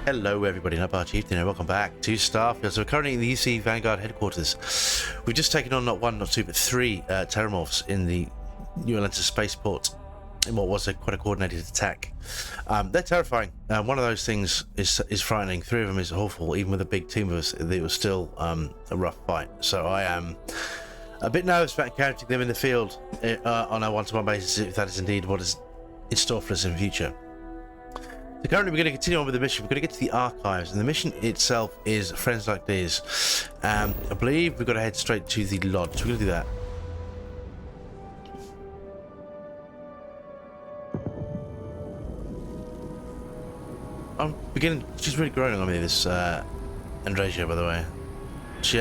Hello everybody, I'm Bar Chieftain and welcome back to Starfield. So we're currently in the UC Vanguard headquarters. We've just taken on not one, not two, but three terramorphs in the New Atlantis spaceport in what was quite a coordinated attack. They're terrifying. One of those things is frightening. Three of them is awful. Even with a big team of us, it was still a rough fight. So I am a bit nervous about encountering them in the field on a one-to-one basis, if that is indeed what is in store for us in the future. So currently we're going to continue on with the mission. We're going to get to the archives, and the mission itself is Friends Like These. I believe we've got to head straight to the lodge. We're going to do that. I'm beginning, she's really growing on me, this Andresia, by the way. She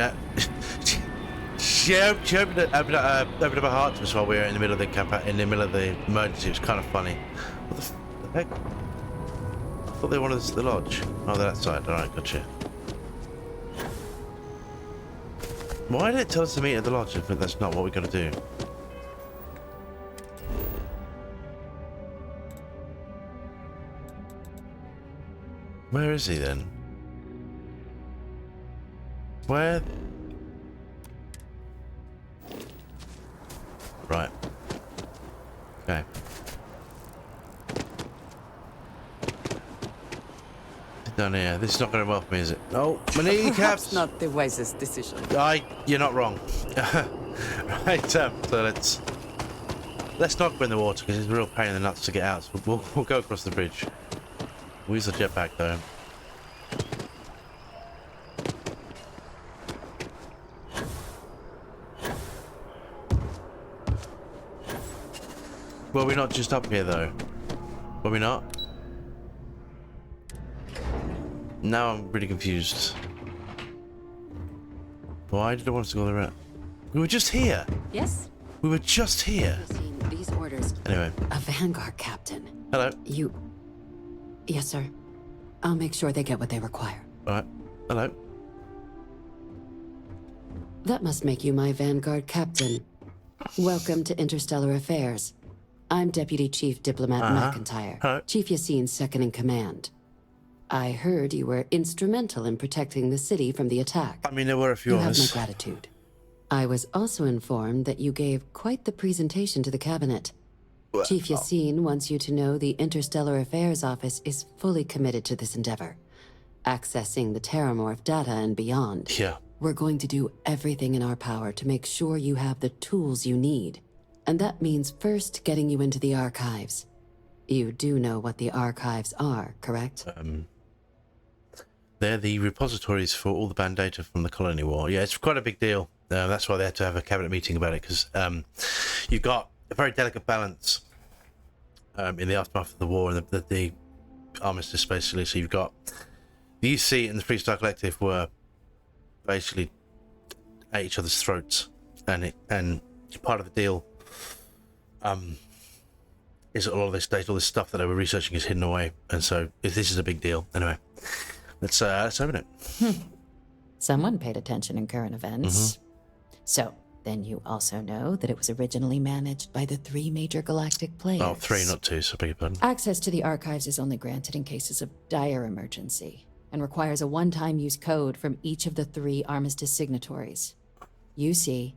opened up her heart to us while we were in the middle of the emergency. It was kind of funny. What the heck? I thought they wanted us at the lodge. Oh, they're outside. Alright, gotcha. Why did it tell us to meet at the lodge if that's not what we're going to do? Where is he then? Where? Right. Okay. Down here. This is not going to well for me, is it? Oh, my kneecaps. Perhaps not the wisest decision. You're not wrong. Right. So let's not go in the water because it's a real pain in the nuts to get out. So we'll go across the bridge. We'll use the jetpack though. Were we not just up here though? Were we not? Now I'm really confused. Why did I want us to go the route? We were just here. Yes? We were just here. These orders. Anyway. A Vanguard captain. Hello. Yes, sir. I'll make sure they get what they require. Alright. Hello. That must make you my Vanguard captain. Welcome to Interstellar Affairs. I'm Deputy Chief Diplomat McIntyre. Hello. Chief Yassine's second in command. I heard you were instrumental in protecting the city from the attack. I mean, there were a few of us. You have my gratitude. I was also informed that you gave quite the presentation to the cabinet. Well, Chief Yassine wants you to know the Interstellar Affairs Office is fully committed to this endeavor, accessing the Terramorph data and beyond. Yeah. We're going to do everything in our power to make sure you have the tools you need. And that means first getting you into the archives. You do know what the archives are, correct? They're the repositories for all the banned data from the Colony War. Yeah, it's quite a big deal. That's why they had to have a cabinet meeting about it, because you've got a very delicate balance in the aftermath of the war and the armistice, basically. So you've got the UC and the Freestar Collective were basically at each other's throats, and part of the deal is that all of this data, all this stuff that they were researching is hidden away, and so if this is a big deal, anyway. Let's open it. Someone paid attention in current events. So, then you also know that it was originally managed by the 3 major galactic players. Oh, 3, not 2, so beg your pardon. Access to the archives is only granted in cases of dire emergency, and requires a one-time use code from each of the 3 armistice signatories. UC,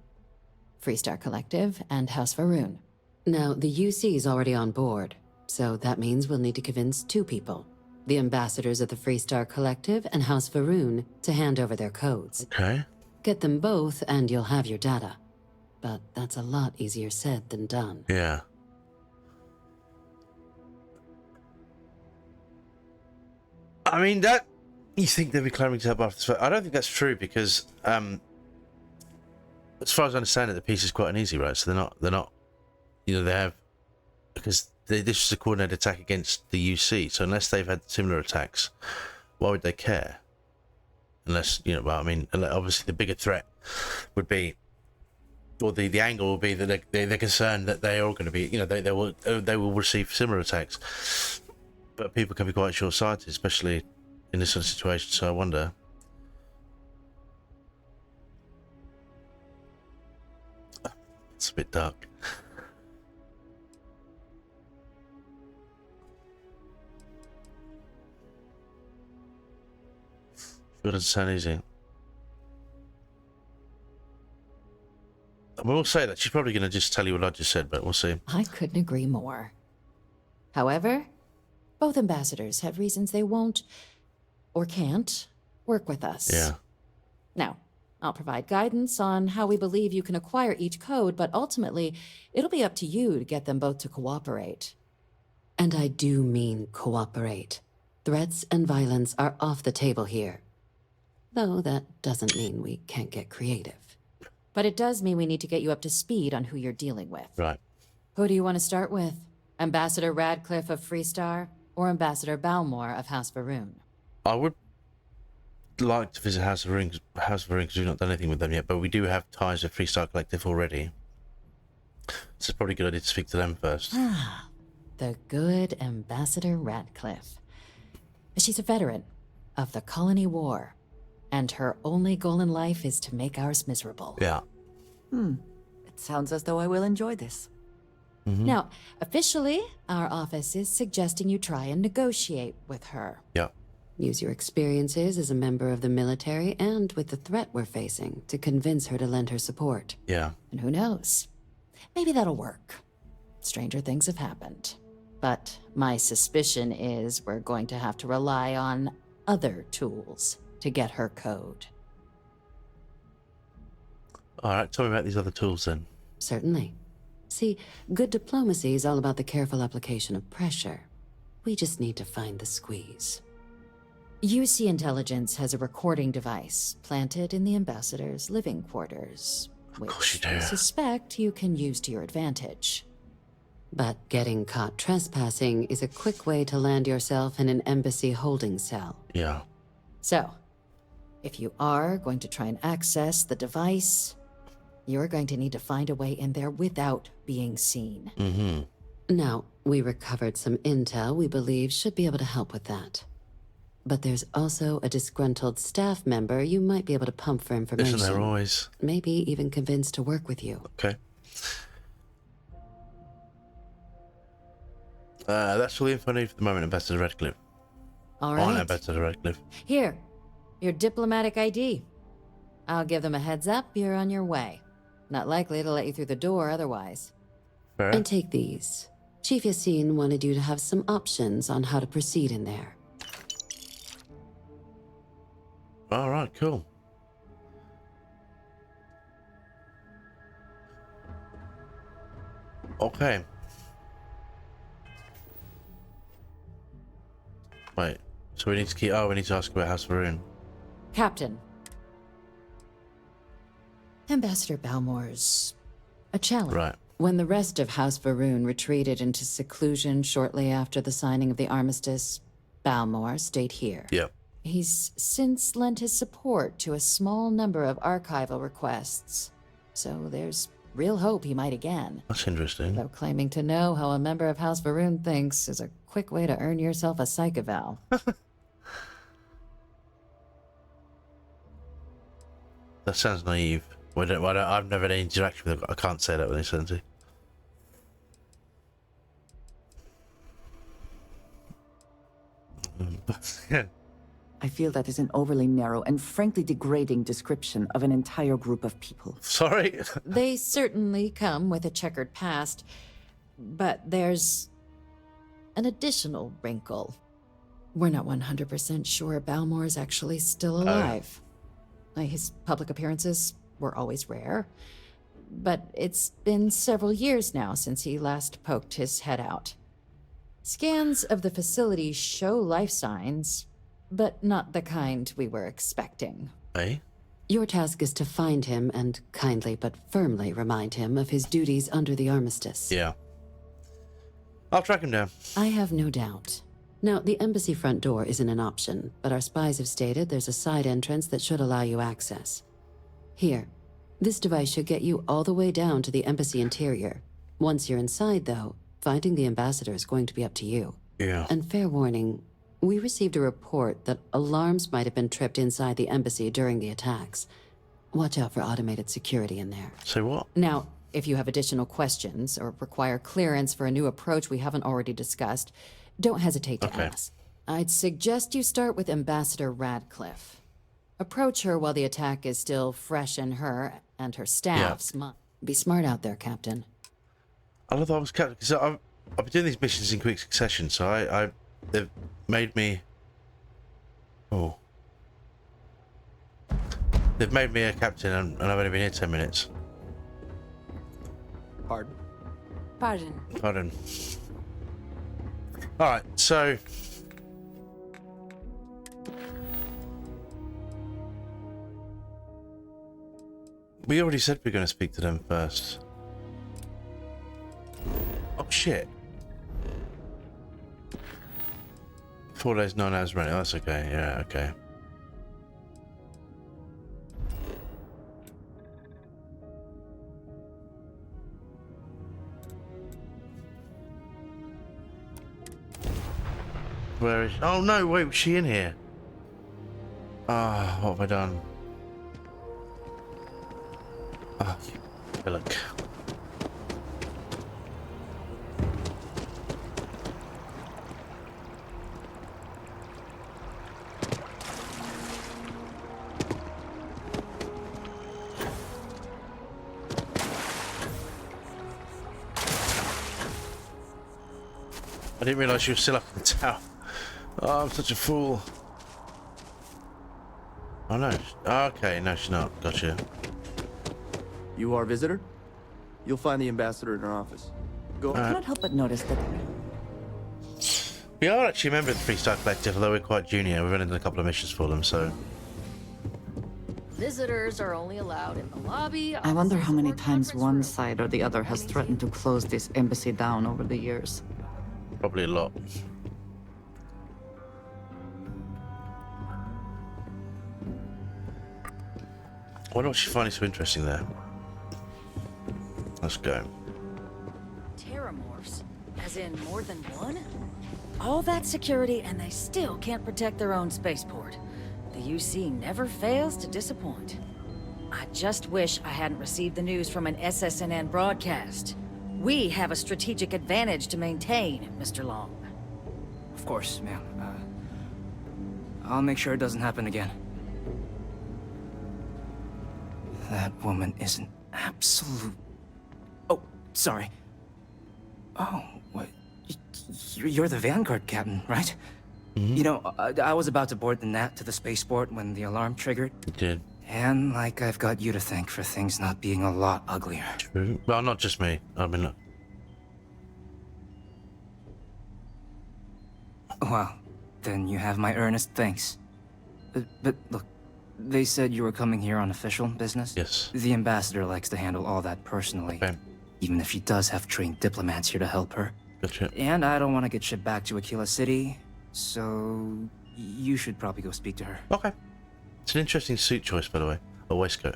Freestar Collective, and House Varun. Now, the UC is already on board, so that means we'll need to convince 2 people. The ambassadors of the Freestar Collective and House Varun to hand over their codes. Okay. Get them both and you'll have your data. But that's a lot easier said than done. Yeah. I mean, that... You think they'll be clamoring to help after this fight? I don't think that's true, because... as far as I understand it, the peace is quite uneasy, right? So they're not... You know, they have... Because... This is a coordinated attack against the UC, so unless they've had similar attacks, why would they care? Unless, you know, well, I mean, obviously the bigger threat would be, or the angle will be that they're concerned that they are all going to be, you know, they will receive similar attacks. But people can be quite short-sighted, especially in this sort of situation, so I wonder. It's a bit dark. It doesn't sound easy. I will say that she's probably going to just tell you what I just said, but we'll see. I couldn't agree more. However, both ambassadors have reasons they won't, or can't, work with us. Yeah. Now, I'll provide guidance on how we believe you can acquire each code, but ultimately, it'll be up to you to get them both to cooperate. And I do mean cooperate. Threats and violence are off the table here. Though that doesn't mean we can't get creative. But it does mean we need to get you up to speed on who you're dealing with. Right. Who do you want to start with? Ambassador Radcliffe of Freestar, or Ambassador Balmore of House Varun? I would like to visit House of Varun because we've not done anything with them yet, but we do have ties with Freestar Collective already. So it's probably a good idea to speak to them first. The good Ambassador Radcliffe. She's a veteran of the Colony War, and her only goal in life is to make ours miserable. Yeah. It sounds as though I will enjoy this. Now, officially, our office is suggesting you try and negotiate with her. Yeah. Use your experiences as a member of the military and with the threat we're facing to convince her to lend her support. Yeah. And who knows? Maybe that'll work. Stranger things have happened. But my suspicion is we're going to have to rely on other tools to get her code. All right. Tell me about these other tools then. Certainly. See, good diplomacy is all about the careful application of pressure. We just need to find the squeeze. UC Intelligence has a recording device planted in the ambassador's living quarters, course you which do. I suspect you can use to your advantage. But getting caught trespassing is a quick way to land yourself in an embassy holding cell. Yeah. So, if you are going to try and access the device, you're going to need to find a way in there without being seen. Now, we recovered some intel we believe should be able to help with that. But there's also a disgruntled staff member you might be able to pump for information. Isn't there always? Maybe even convince to work with you. Okay. That's all the info I need for the moment, Ambassador Radcliffe. All On right. Ambassador Radcliffe. Here, your diplomatic ID. I'll give them a heads up you're on your way. Not likely to let you through the door otherwise. Fair. And take these. Chief Yassine wanted you to have some options on how to proceed in there. All right, cool. Okay. Wait, so we need to keep... Oh, we need to ask about House Varun. Captain. Ambassador Balmore's a challenge. Right. When the rest of House Varun retreated into seclusion shortly after the signing of the armistice, Balmore stayed here. Yep. He's since lent his support to a small number of archival requests, so there's real hope he might again. That's interesting. Though claiming to know how a member of House Varun thinks is a quick way to earn yourself a psych eval. That sounds naive. I've never had any interaction with him. I can't say that with any certainty. I feel that is an overly narrow and frankly degrading description of an entire group of people. Sorry. They certainly come with a checkered past, but there's an additional wrinkle. We're not 100% sure Balmore's actually still alive. His public appearances were always rare, but it's been several years now since he last poked his head out. Scans of the facility show life signs, but not the kind we were expecting. Eh? Your task is to find him and kindly but firmly remind him of his duties under the armistice. Yeah. I'll track him down. I have no doubt. Now, the embassy front door isn't an option, but our spies have stated there's a side entrance that should allow you access. Here, this device should get you all the way down to the embassy interior. Once you're inside, though, finding the ambassador is going to be up to you. Yeah. And fair warning, we received a report that alarms might have been tripped inside the embassy during the attacks. Watch out for automated security in there. Say what? Now, if you have additional questions or require clearance for a new approach we haven't already discussed, don't hesitate to Okay. ask. I'd suggest you start with Ambassador Radcliffe. Approach her while the attack is still fresh in her and her staff's mind. Be smart out there, Captain. I love that I was captain because I've been doing these missions in quick succession, so they've made me. Oh. They've made me a captain, and I've only been here 10 minutes. Pardon? Pardon. Alright, so... We already said we are going to speak to them first. Oh, shit. 4 days, 9 hours running. Oh, that's okay. Yeah, okay. Where is she? Oh no, wait, was she in here? Ah, what have I done? Ah, look. I didn't realise she was still up in the tower. Oh, I'm such a fool. Oh no. Okay, no, she's not. Gotcha. You are a visitor? You'll find the ambassador in her office. Go I on. cannot help but notice that We are actually a member of the Freestar Collective, although we're quite junior. We've only done a couple of missions for them, so... Visitors are only allowed in the lobby. I wonder how many or times conference one room. side or the other has threatened to close this embassy down over the years. Probably a lot. I wonder what she's finding so interesting there. Let's go. Terramorphs, as in more than one? All that security and they still can't protect their own spaceport. The UC never fails to disappoint. I just wish I hadn't received the news from an SSNN broadcast. We have a strategic advantage to maintain, Mr. Long. Of course, ma'am. I'll make sure it doesn't happen again. That woman is an absolute... Oh, sorry. Oh, what? You're the Vanguard captain, right? Mm-hmm. You know, I was about to board the Nat to the spaceport when the alarm triggered. You did. And, like, I've got you to thank for things not being a lot uglier. True. Well, not just me. I mean, look. Well, then you have my earnest thanks. But look, they said you were coming here on official business? Yes. The ambassador likes to handle all that personally. Okay. Even if she does have trained diplomats here to help her. Gotcha. And I don't want to get shipped back to Aquila City, so you should probably go speak to her. Okay. It's an interesting suit choice, by the way. A waistcoat.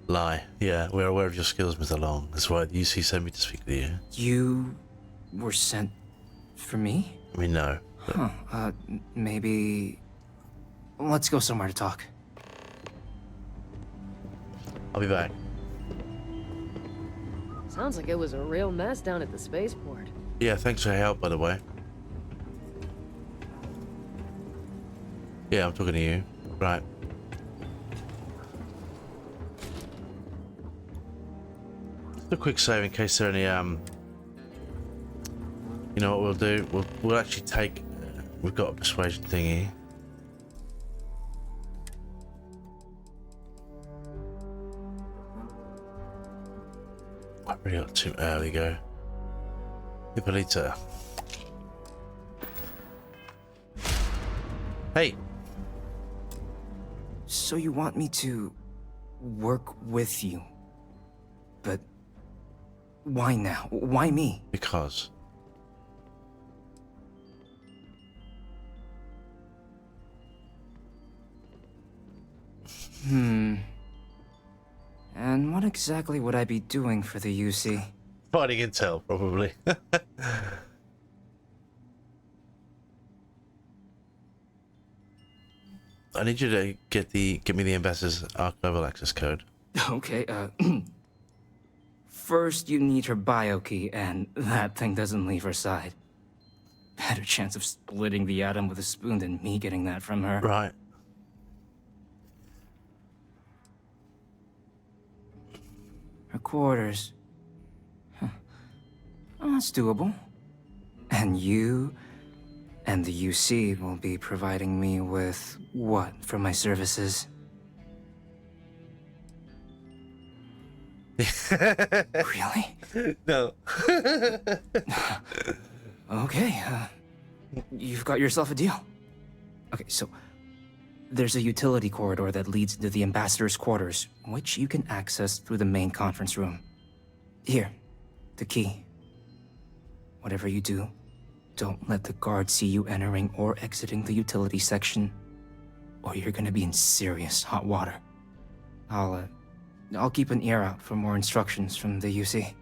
Lie. Yeah, we're aware of your skills, Mr. Long. That's why the UC sent me to speak with you. You were sent for me? I mean, no. But Huh. Maybe... Let's go somewhere to talk. I'll be back. Sounds like it was a real mess down at the spaceport. Yeah, thanks for your help, by the way. Yeah, I'm talking to you. Right. Just a quick save in case there are any, you know what we'll do? We'll actually take... we've got a persuasion thingy. I really got too... there we go. Hippolyta. Hey! So you want me to work with you? But why now? Why me? Because... And what exactly would I be doing for the UC? Finding intel, probably. I need you to get me the ambassador's archival access code. Okay, first you need her bio key, and that thing doesn't leave her side. Better chance of splitting the atom with a spoon than me getting that from her. Right. Her quarters. Huh. Oh, that's doable. And you and the UC will be providing me with what for my services? Really? No. Okay, you've got yourself a deal. Okay, so there's a utility corridor that leads into the ambassador's quarters, which you can access through the main conference room. Here, the key. Whatever you do, don't let the guards see you entering or exiting the utility section, or you're gonna be in serious hot water. I'll keep an ear out for more instructions from the UC.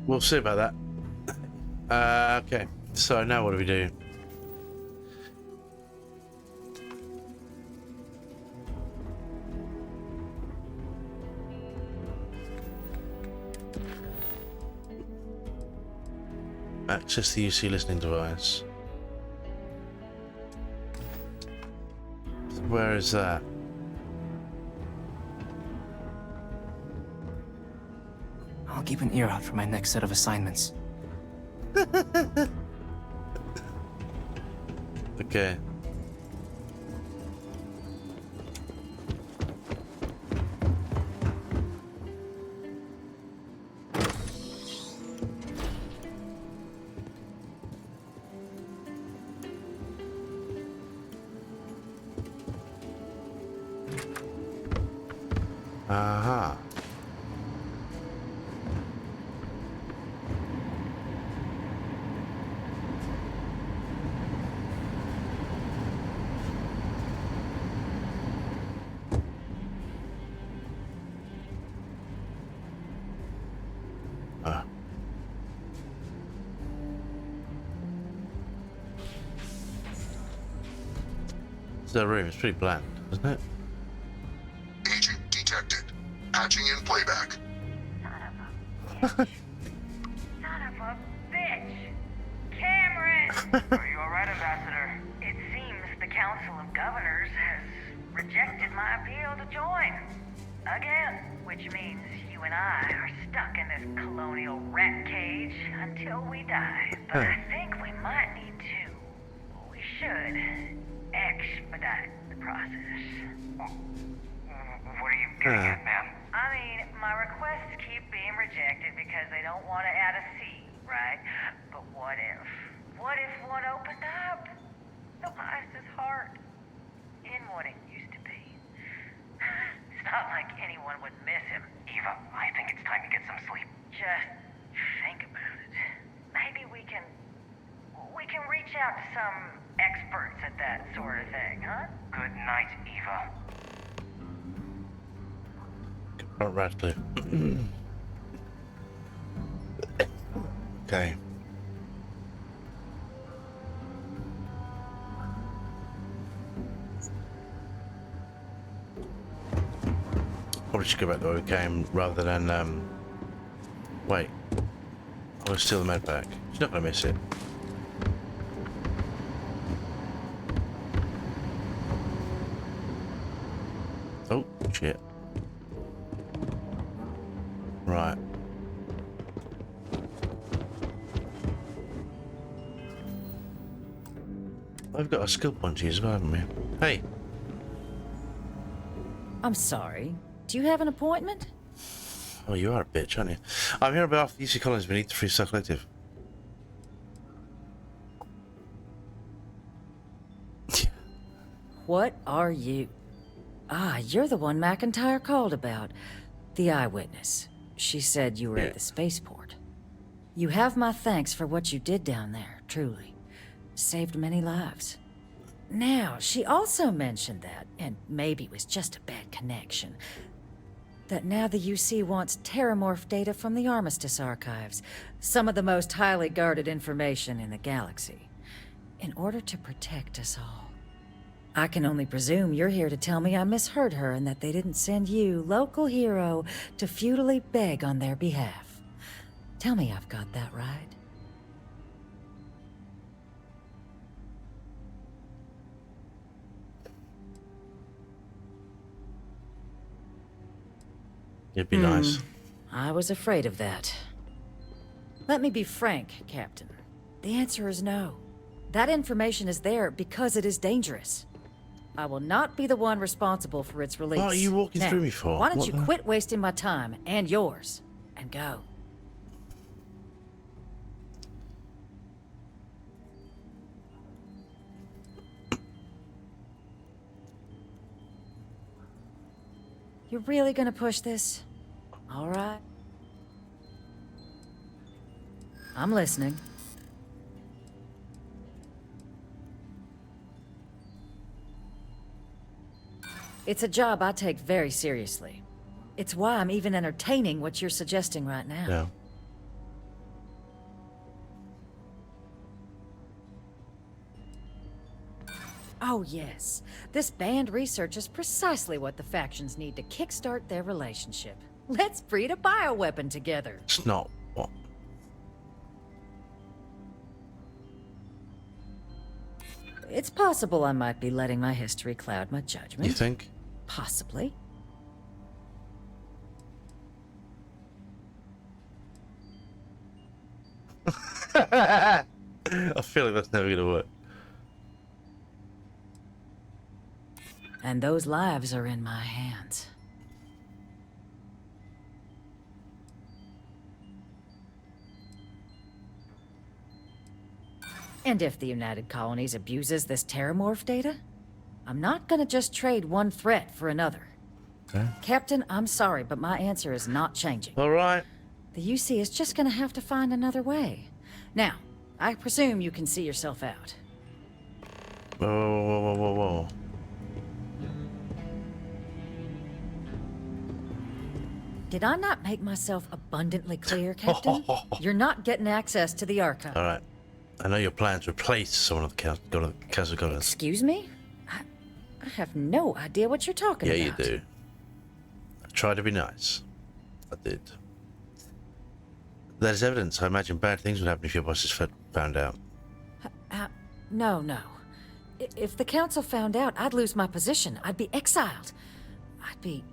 We'll see about that. Okay, so now what do we do? Access the UC listening device. Where is that? I'll keep an ear out for my next set of assignments. Okay. Aha. The room is pretty bland, isn't it? Agent detected. Patching in playback. Son of a bitch! Cameron! Are you alright, Ambassador? It seems the Council of Governors has rejected my appeal to join. Again. Which means you and I are stuck in this colonial rat cage until we die. But I think we might need to. We should expedite the process. What are you getting at, ma'am? I mean, my requests keep being rejected because they don't want to add a C, right? But what if? What if one opened up? The Master's heart in what it used to be. It's not like anyone would miss him. Eva, I think it's time to get some sleep. Just think about it. Maybe we can reach out to some experts at that sort of thing, huh? Good night, Eva. Not Radcliffe. Okay. Probably should go back the way we came rather than wait. I will steal the med pack. She's not gonna miss it. Oh shit. Right. I've got a skill point to use as well, haven't we? Hey. I'm sorry. Do you have an appointment? Oh, you are a bitch, aren't you? I'm here about the UC colonies beneath the Freestar Collective. What are you? Ah, you're the one McIntyre called about. The eyewitness. She said you were at the spaceport. You have my thanks for what you did down there, truly. Saved many lives. Now, she also mentioned that, and maybe it was just a bad connection, that now the UC wants terramorph data from the Armistice archives, some of the most highly guarded information in the galaxy, in order to protect us all. I can only presume you're here to tell me I misheard her and that they didn't send you, local hero, to futilely beg on their behalf. Tell me I've got that right. It'd be nice. I was afraid of that. Let me be frank, Captain. The answer is no. That information is there because it is dangerous. I will not be the one responsible for its release. What are you walking Now, through me for? Why don't What you the- quit wasting my time and yours and go? You're really gonna push this? All right. I'm listening. It's a job I take very seriously. It's why I'm even entertaining what you're suggesting right now. Yeah. Oh, yes. This band research is precisely what the factions need to kickstart their relationship. Let's breed a bioweapon together. It's not what. It's possible I might be letting my history cloud my judgment. You think? Possibly. I feel like that's never gonna work. And those lives are in my hands. And if the United Colonies abuses this terramorph data, I'm not gonna just trade one threat for another. Okay. Captain, I'm sorry, but my answer is not changing. All right. The UC is just gonna have to find another way. Now, I presume you can see yourself out. Whoa, whoa, whoa, whoa, whoa. Did I not make myself abundantly clear, Captain? You're not getting access to the archive. All right. I know your plans replace someone of the Council of Governors. Excuse me? I have no idea what you're talking Yeah, about. you do. I tried to be nice. I did. There's evidence. I imagine bad things would happen if your bosses found out. No. If the council found out, I'd lose my position. I'd be exiled. I'd be...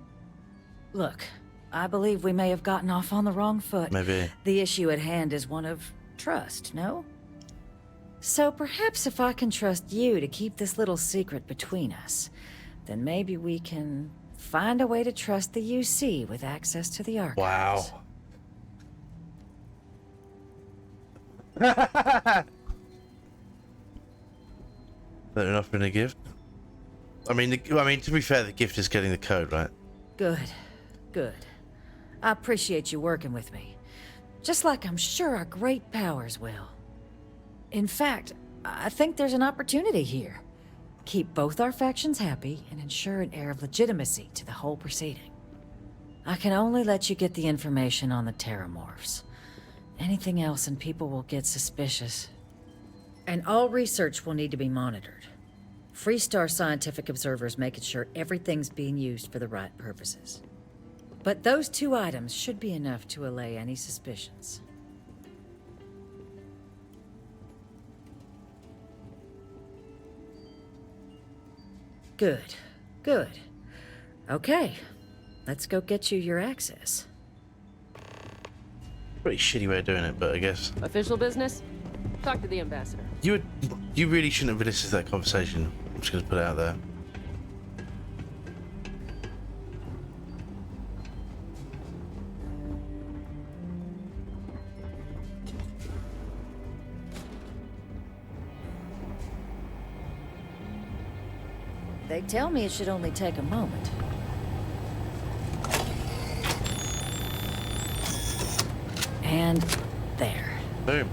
Look, I believe we may have gotten off on the wrong foot. Maybe. The issue at hand is one of trust, no? So perhaps if I can trust you to keep this little secret between us, then maybe we can find a way to trust the UC with access to the archives. Wow. Better enough been a gift. I mean, to be fair, the gift is getting the code, right? Good. I appreciate you working with me. Just like I'm sure our great powers will. In fact, I think there's an opportunity here. Keep both our factions happy and ensure an air of legitimacy to the whole proceeding. I can only let you get the information on the terramorphs. Anything else and people will get suspicious. And all research will need to be monitored. Freestar scientific observers making sure everything's being used for the right purposes. But those two items should be enough to allay any suspicions. Good. Okay, let's go get you your access. Pretty shitty way of doing it, but I guess. Official business? Talk to the ambassador. You really shouldn't have listened to that conversation. I'm just going to put it out there. They tell me it should only take a moment. And there. Boom.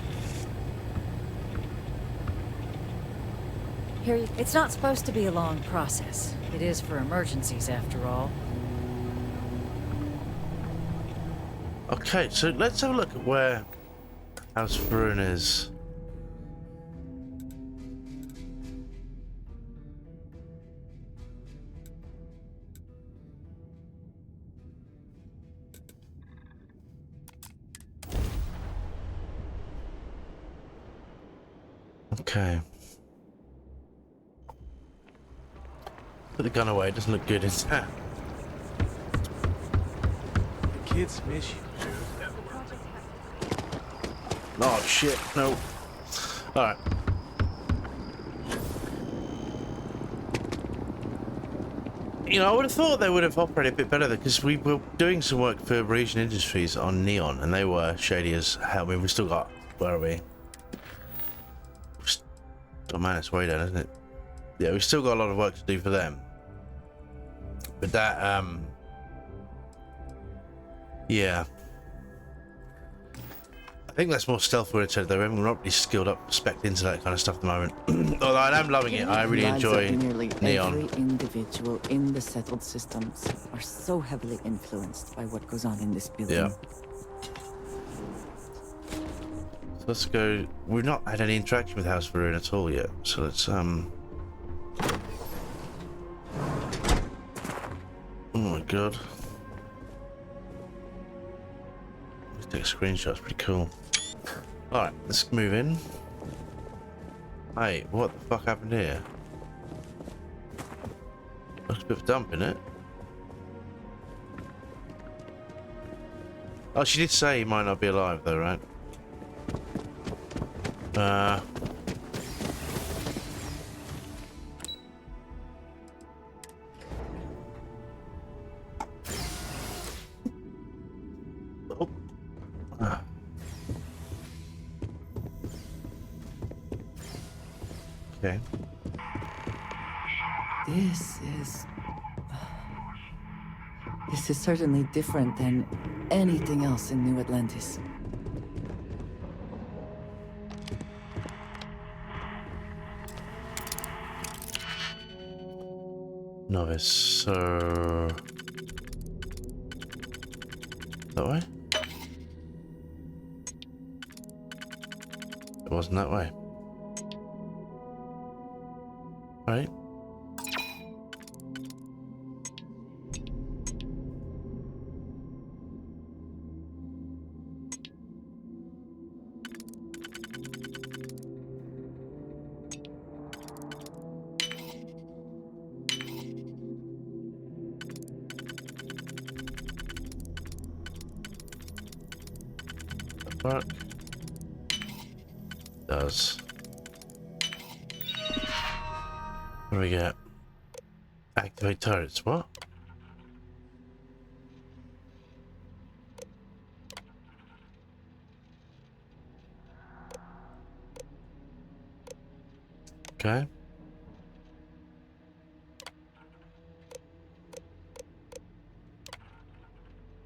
Here, it's not supposed to be a long process. It is for emergencies, after all. Okay, so let's have a look at where House Varun is. Okay. Put the gun away, it doesn't look good, is that? The kids miss you. Oh shit, no. Alright. You know, I would have thought they would have operated a bit better because we were doing some work for Region Industries on Neon and they were shady as hell. I mean, we still got, where are we? Oh man, it's way down, isn't it? Yeah, we've still got a lot of work to do for them. But that, yeah. I think that's more stealth oriented though. We're not really skilled up, spec'd into that kind of stuff at the moment. Although I am loving it. I really enjoy nearly Neon. Every individual in the settled systems are so heavily influenced by what goes on in this building. Yeah. So let's go. We've not had any interaction with House Varun at all yet. So let's oh my god. Let's take a screenshot, it's pretty cool. Alright, let's move in. Hey, what the fuck happened here? Looks a bit of a dump in it. Oh, she did say he might not be alive though, right? Oh. Okay. This is certainly different than anything else in New Atlantis. Novice, so that way? It wasn't that way. Right. Work. Does. What do we get? Activate turrets. What? Okay.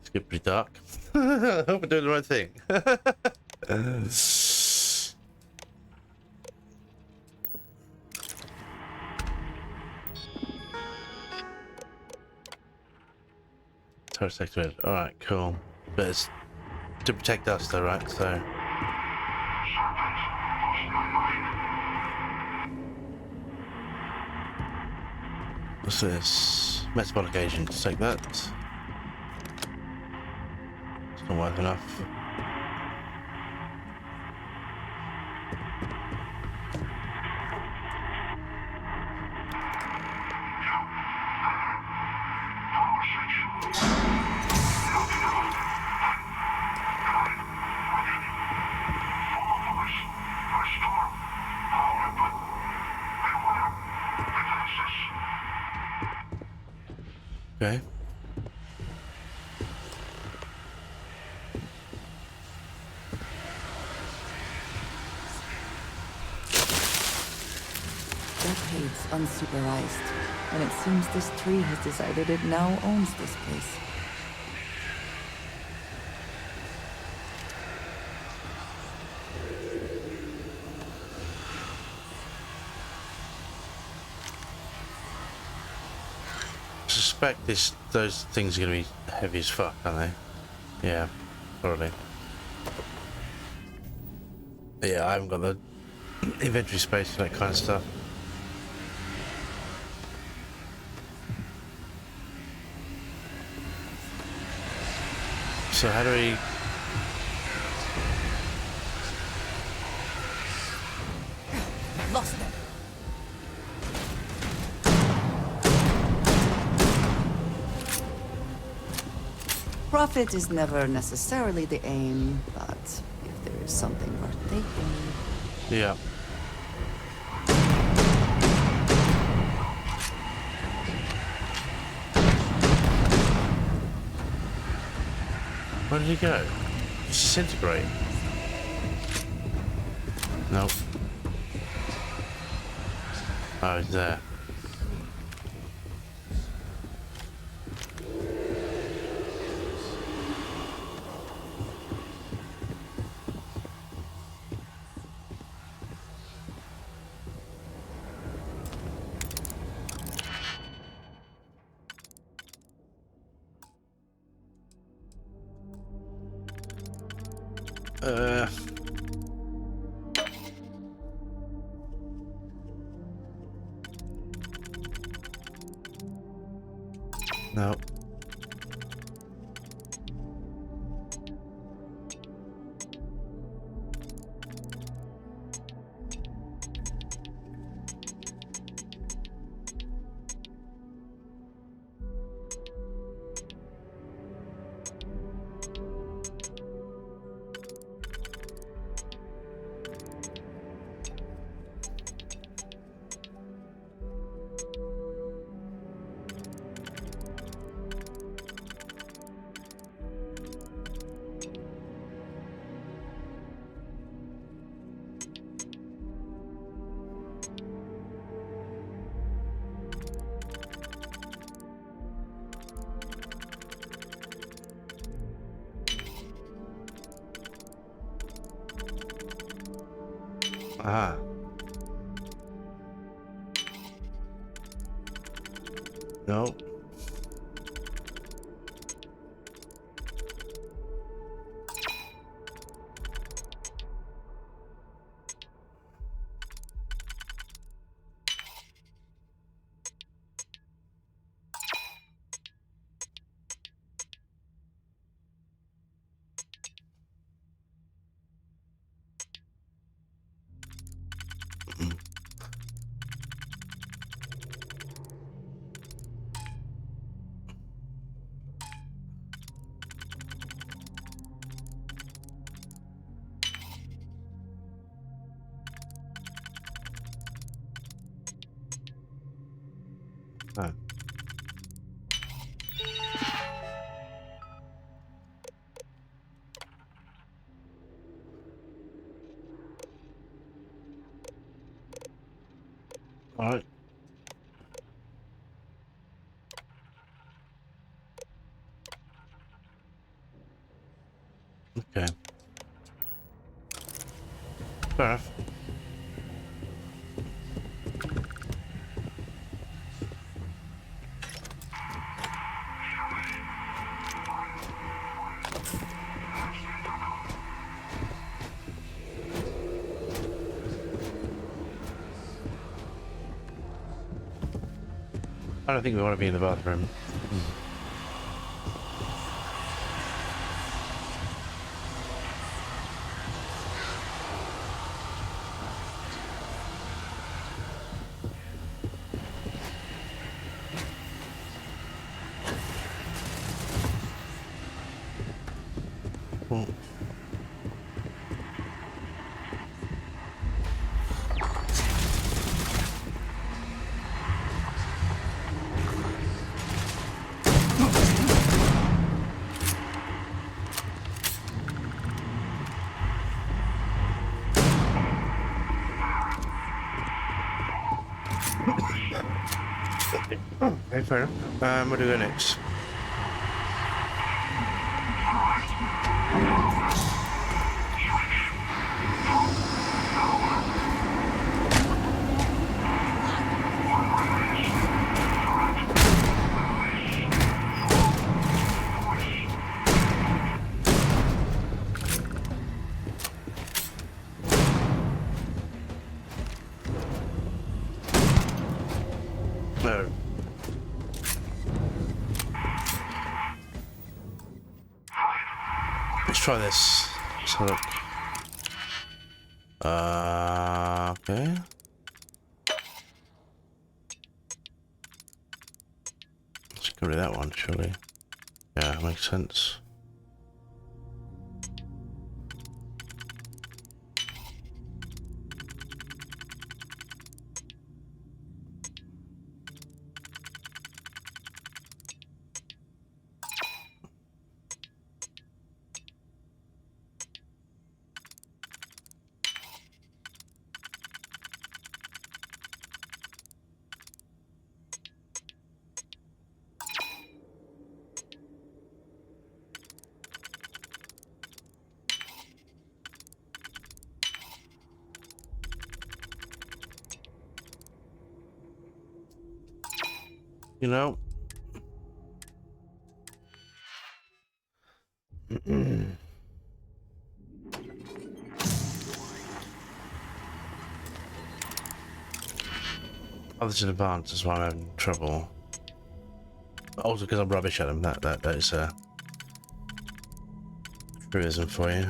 It's getting pretty dark. I hope we're doing the right thing. Turret activated. Alright, cool. But it's to protect us though, right? So. What's this? Metabolic agent. Take that. It's not worth enough. Okay. Decades unsupervised, and it seems this tree has decided it now owns this place. I suspect those things are going to be heavy as fuck, aren't they? Yeah. thoroughly. Yeah, I haven't got the inventory space for that kind of stuff. So how do we... Lost them. Profit is never necessarily the aim, but if there is something worth taking... Yeah. Where did he go? Disintegrate. Nope. Oh, he's there. No. Ah. No. Ah. All right. Okay. Fair enough. I don't think we want to be in the bathroom. Cool. Okay, fair enough. What do we go next? No. Let's try this. Let's have a look. Okay. Let's get rid of that one, surely. Yeah, makes sense. You know. Oh, this is an advance, that's why I'm having trouble. Also because I'm rubbish at them, that is a truism for you.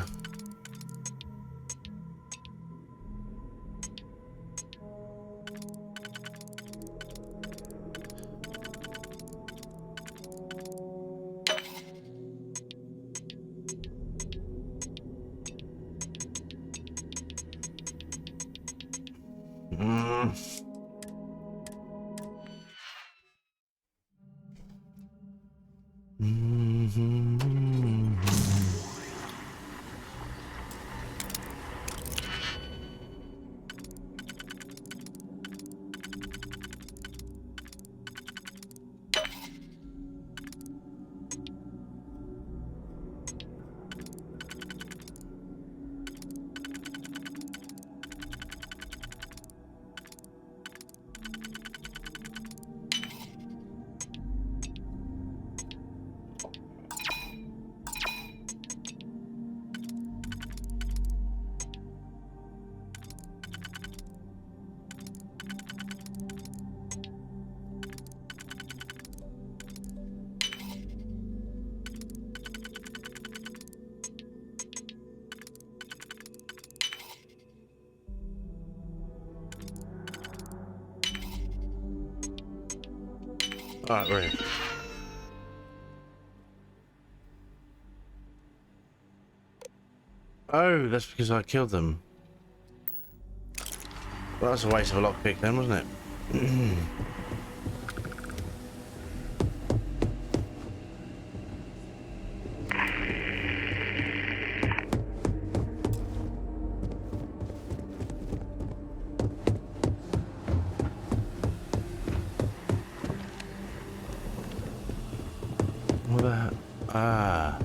Alright, right. Oh, that's because I killed them. Well, that's a waste of a lockpick then, wasn't it? What the hell? Ah.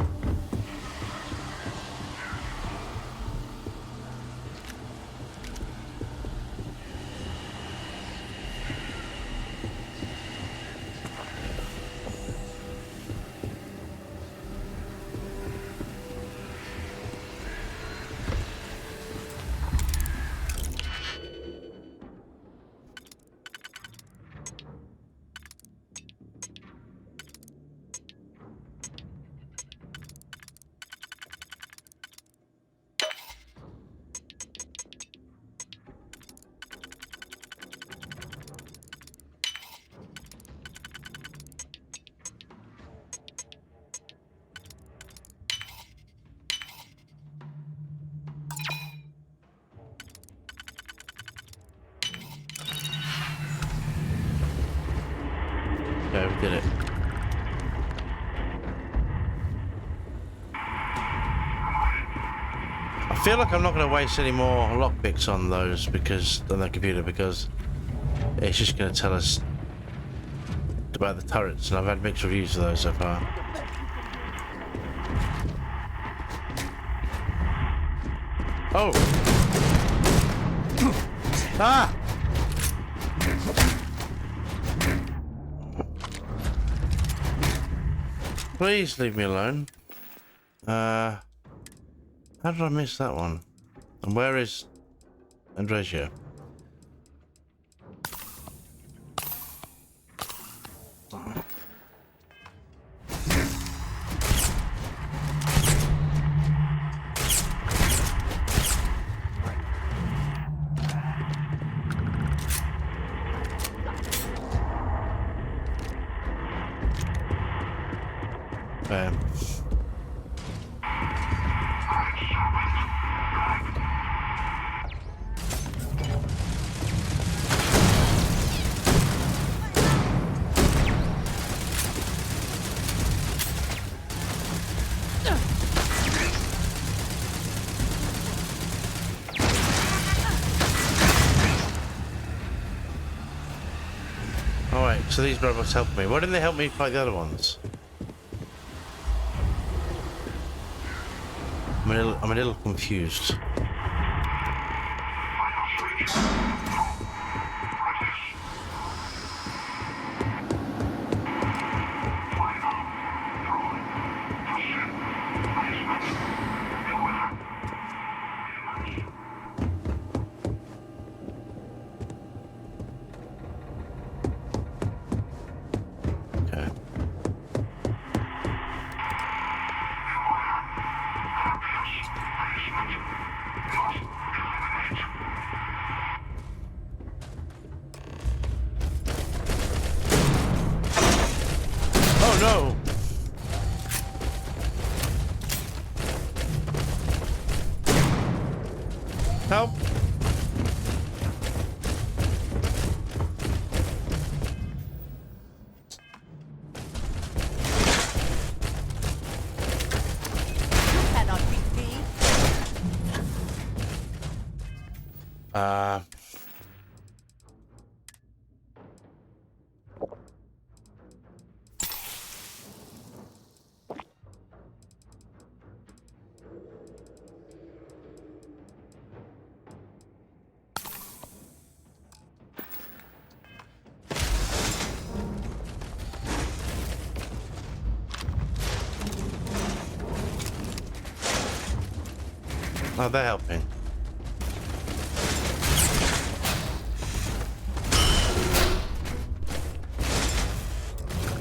Yeah, we did it. I feel like I'm not going to waste any more lockpicks on those on the computer because it's just going to tell us about the turrets, and I've had mixed reviews of those so far. Oh! Ah! Please leave me alone. How did I miss that one? And where is Andresia? Okay. Alright, so these robots help me. Why didn't they help me fight the other ones? I'm a little confused. Okay. Oh no! Help! Cannot beat me. Oh, they're helping.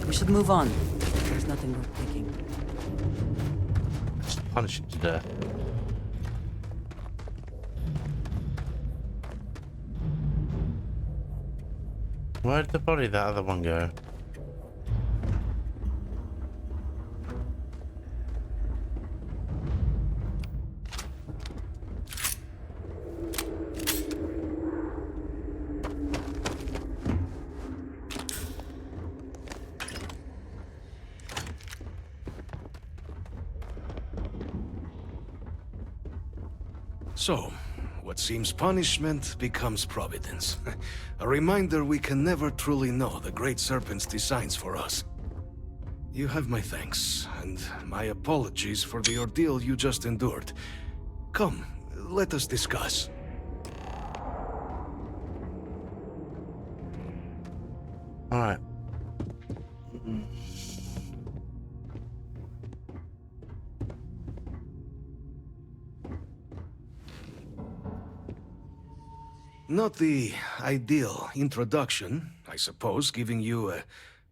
We should move on. There's nothing worth taking. Just punish him to death. Where did the body of that other one go? So, what seems punishment becomes providence. A reminder we can never truly know the Great Serpent's designs for us. You have my thanks, and my apologies for the ordeal you just endured. Come, let us discuss. Alright. Not the ideal introduction, I suppose, giving you a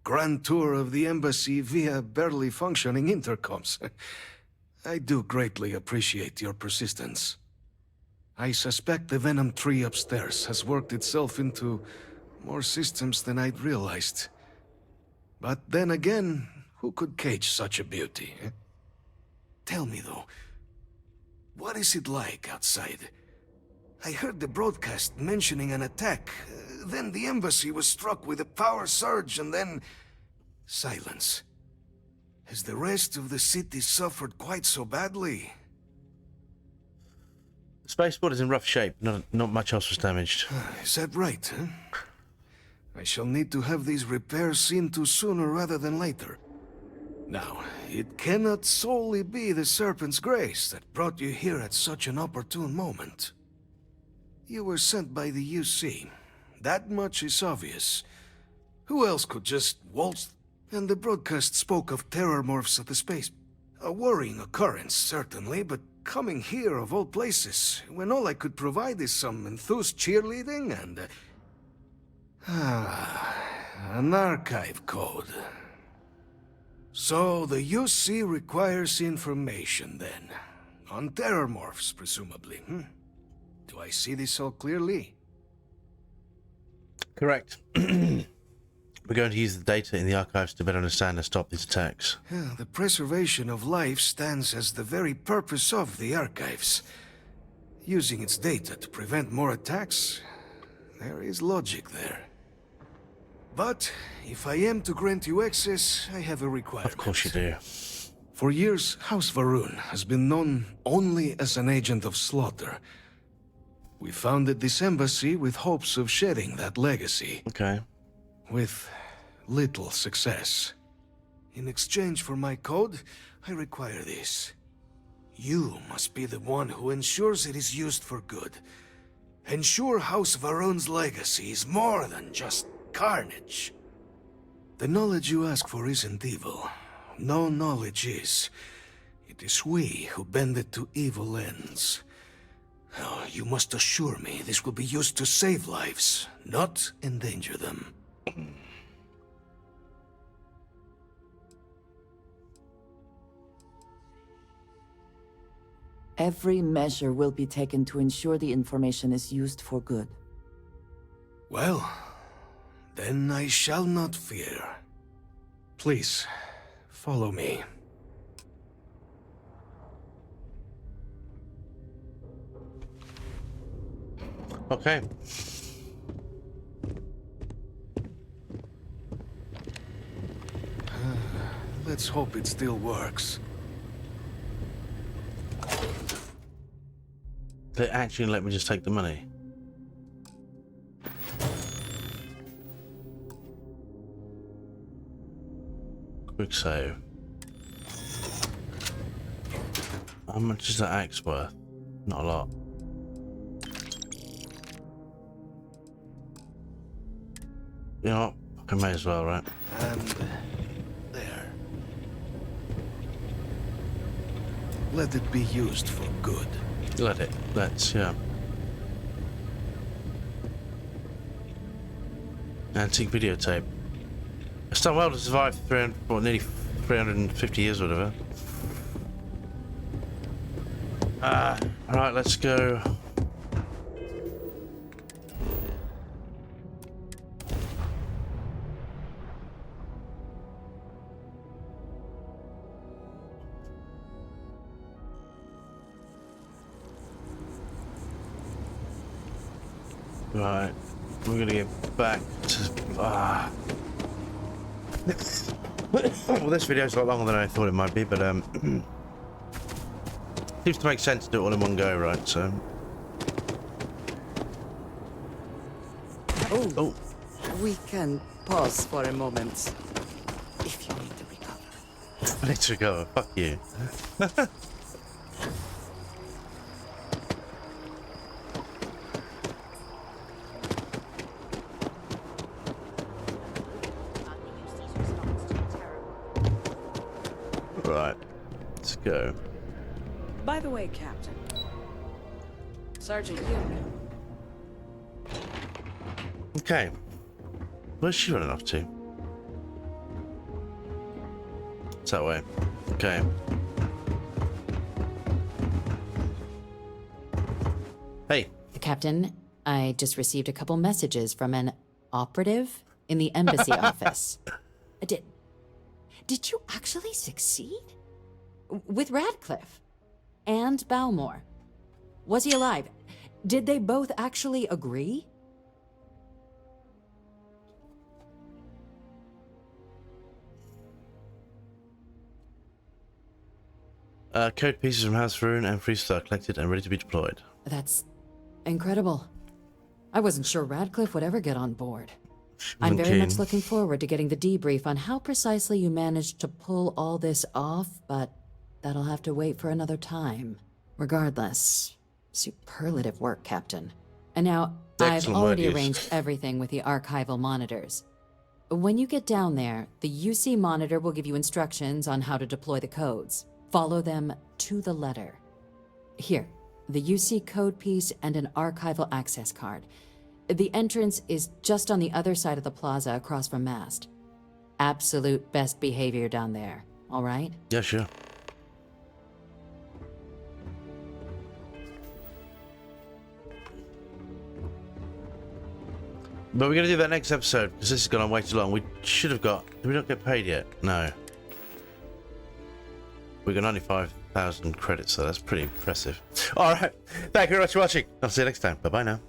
grand tour of the embassy via barely functioning intercoms. I do greatly appreciate your persistence. I suspect the Venom tree upstairs has worked itself into more systems than I'd realized. But then again, who could cage such a beauty? Eh? Tell me though, what is it like outside? I heard the broadcast mentioning an attack. Then the embassy was struck with a power surge and then... silence. Has the rest of the city suffered quite so badly? The spaceport is in rough shape. Not much else was damaged. Is that right, huh? I shall need to have these repairs seen to sooner rather than later. Now, it cannot solely be the Serpent's grace that brought you here at such an opportune moment. You were sent by the UC. That much is obvious. Who else could just waltz? And the broadcast spoke of terror morphs at the space. A worrying occurrence, certainly, but coming here of all places, when all I could provide is some enthused cheerleading and... an archive code. So the UC requires information, then. On terror morphs, presumably, hmm? Do I see this all clearly? Correct. We're going to use the data in the archives to better understand and stop these attacks. Yeah, the preservation of life stands as the very purpose of the archives. Using its data to prevent more attacks, there is logic there. But if I am to grant you access, I have a requirement. Of course you do. For years, House Varun has been known only as an agent of slaughter. We founded this embassy with hopes of shedding that legacy. Okay. With little success. In exchange for my code, I require this. You must be the one who ensures it is used for good. Ensure House Varun's legacy is more than just carnage. The knowledge you ask for isn't evil. No knowledge is. It is we who bend it to evil ends. Oh, you must assure me this will be used to save lives, not endanger them. Every measure will be taken to ensure the information is used for good. Well, then I shall not fear. Please, follow me. Okay. Let's hope it still works. They actually let me just take the money. Quick save. How much is that axe worth? Not a lot. You know what? I may as well, right? And there. Let it be used for good. Let's, yeah. Antique videotape. It's done well to survive nearly 350 years or whatever. Alright, let's go. Right, we're gonna get back to well, this video's a lot longer than I thought it might be, but seems to make sense to do it all in one go, right? So Oh, we can pause for a moment if you need to recover. I need to recover. Fuck you. Right, let's go. By the way, Captain. Sergeant Young. Okay. Where's she running off to? It's that way. Okay. Hey. Captain, I just received a couple messages from an operative in the embassy office. Did you actually succeed? With Radcliffe? And Balmore? Was he alive? Did they both actually agree? Code pieces from House Rune and Freestar collected and ready to be deployed. That's incredible. I wasn't sure Radcliffe would ever get on board. I'm very much looking forward to getting the debrief on how precisely you managed to pull all this off, but that'll have to wait for another time. Regardless, superlative work, Captain. And now, I've already arranged everything with the archival monitors. When you get down there, the UC monitor will give you instructions on how to deploy the codes. Follow them to the letter. Here, the UC code piece and an archival access card. The entrance is just on the other side of the plaza across from Mast. Absolute best behavior down there, all right? Yeah, sure. But we're going to do that next episode because this has gone on way too long. We should have got... Did we not get paid yet? No. We got 95,000 credits, so that's pretty impressive. Alright, thank you very much for watching. I'll see you next time. Bye-bye now.